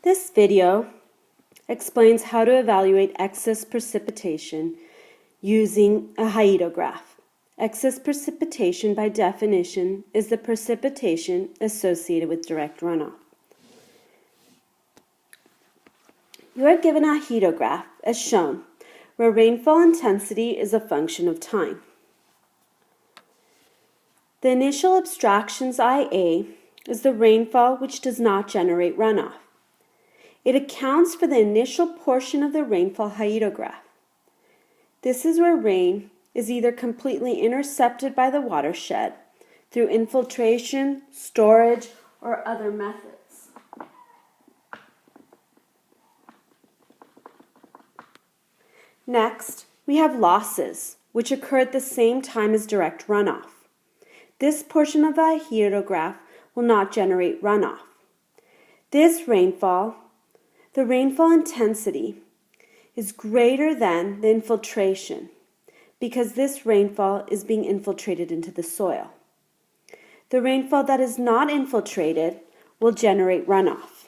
This video explains how to evaluate excess precipitation using a hyetograph. Excess precipitation, by definition, is the precipitation associated with direct runoff. You are given a hyetograph, as shown, where rainfall intensity is a function of time. The initial abstractions IA is the rainfall which does not generate runoff. It accounts for the initial portion of the rainfall hyetograph. This is where rain is either completely intercepted by the watershed through infiltration, storage, or other methods. Next, we have losses, which occur at the same time as direct runoff. This portion of the hyetograph will not generate runoff. This rainfall, the rainfall intensity, is greater than the infiltration because this rainfall is being infiltrated into the soil. The rainfall that is not infiltrated will generate runoff.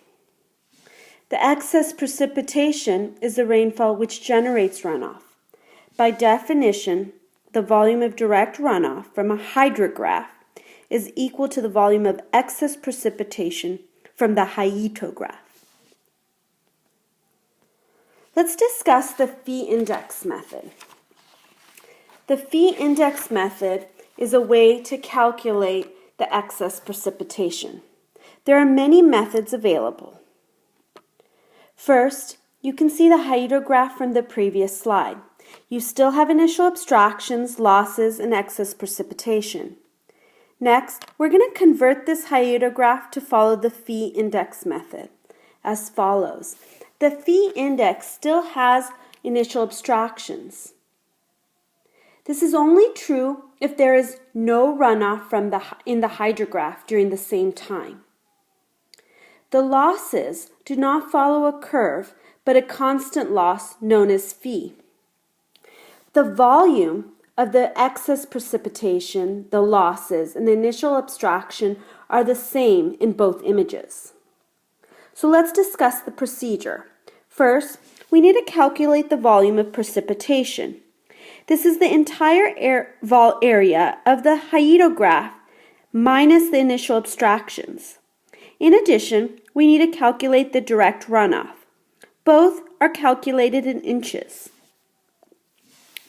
The excess precipitation is the rainfall which generates runoff. By definition, the volume of direct runoff from a hydrograph is equal to the volume of excess precipitation from the hyetograph. Let's discuss the Phi Index method. The Phi Index method is a way to calculate the excess precipitation. There are many methods available. First, you can see the hyetograph from the previous slide. You still have initial abstractions, losses, and excess precipitation. Next, we're going to convert this hyetograph to follow the Phi Index method as follows. The Phi Index still has initial abstractions. This is only true if there is no runoff in the hydrograph during the same time. The losses do not follow a curve, but a constant loss known as phi. The volume of the excess precipitation, the losses, and the initial abstraction are the same in both images. So let's discuss the procedure. First, we need to calculate the volume of precipitation. This is the entire area of the hyetograph minus the initial abstractions. In addition, we need to calculate the direct runoff. Both are calculated in inches.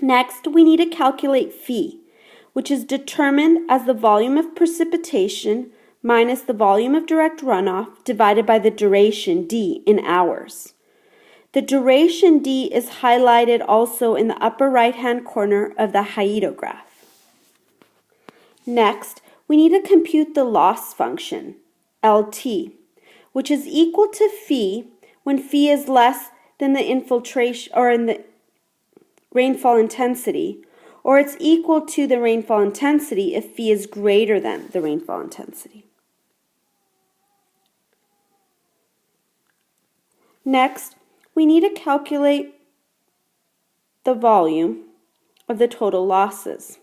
Next, we need to calculate phi, which is determined as the volume of precipitation minus the volume of direct runoff divided by the duration, d, in hours. The duration, d, is highlighted also in the upper right-hand corner of the hyetograph. Next, we need to compute the loss function, LT, which is equal to phi when phi is less than the infiltration or in the rainfall intensity, or it's equal to the rainfall intensity if phi is greater than the rainfall intensity. Next, we need to calculate the volume of the total losses.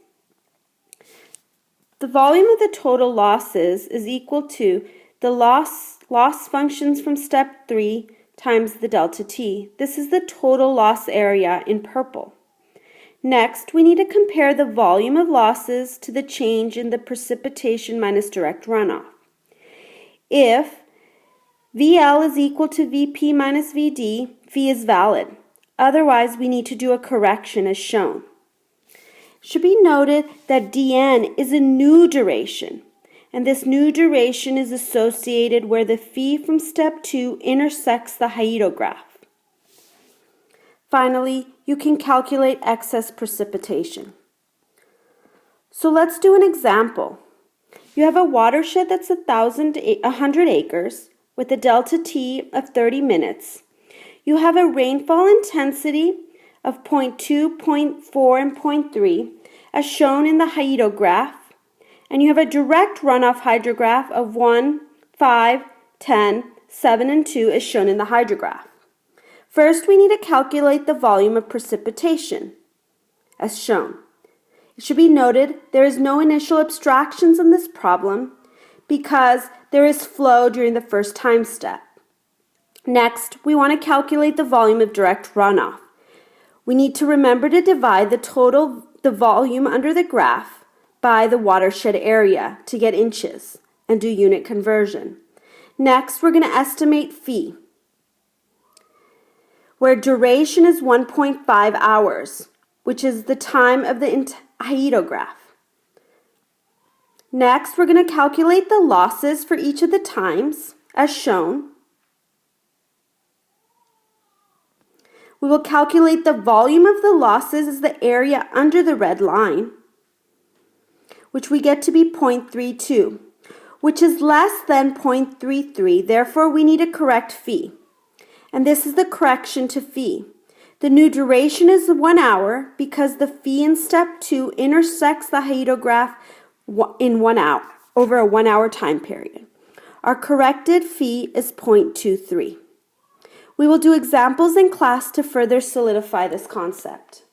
The volume of the total losses is equal to the loss functions from step 3 times the delta t. This is the total loss area in purple. Next, we need to compare the volume of losses to the change in the precipitation minus direct runoff. If VL is equal to VP minus VD, phi is valid. Otherwise, we need to do a correction as shown. It should be noted that dN is a new duration, and this new duration is associated where the phi from step 2 intersects the hyetograph. Finally, you can calculate excess precipitation. So let's do an example. You have a watershed that's 100 acres with a delta T of 30 minutes. You have a rainfall intensity of 0.2, 0.4, and 0.3 as shown in the hyetograph, and you have a direct runoff hydrograph of 1, 5, 10, 7, and 2 as shown in the hydrograph. First, we need to calculate the volume of precipitation, as shown. It should be noted there is no initial abstractions in this problem because there is flow during the first time step. Next, we want to calculate the volume of direct runoff. We need to remember to divide the volume under the graph by the watershed area to get inches and do unit conversion. Next, we're going to estimate phi, where duration is 1.5 hours, which is the time of the hyetograph. Next, we're going to calculate the losses for each of the times, as shown. We will calculate the volume of the losses as the area under the red line, which we get to be 0.32, which is less than 0.33. Therefore, we need a correct phi. And this is the correction to phi. The new duration is 1 hour because the phi in step 2 intersects the hyetograph in 1 hour, over a 1 hour time period. Our corrected phi is 0.23. We will do examples in class to further solidify this concept.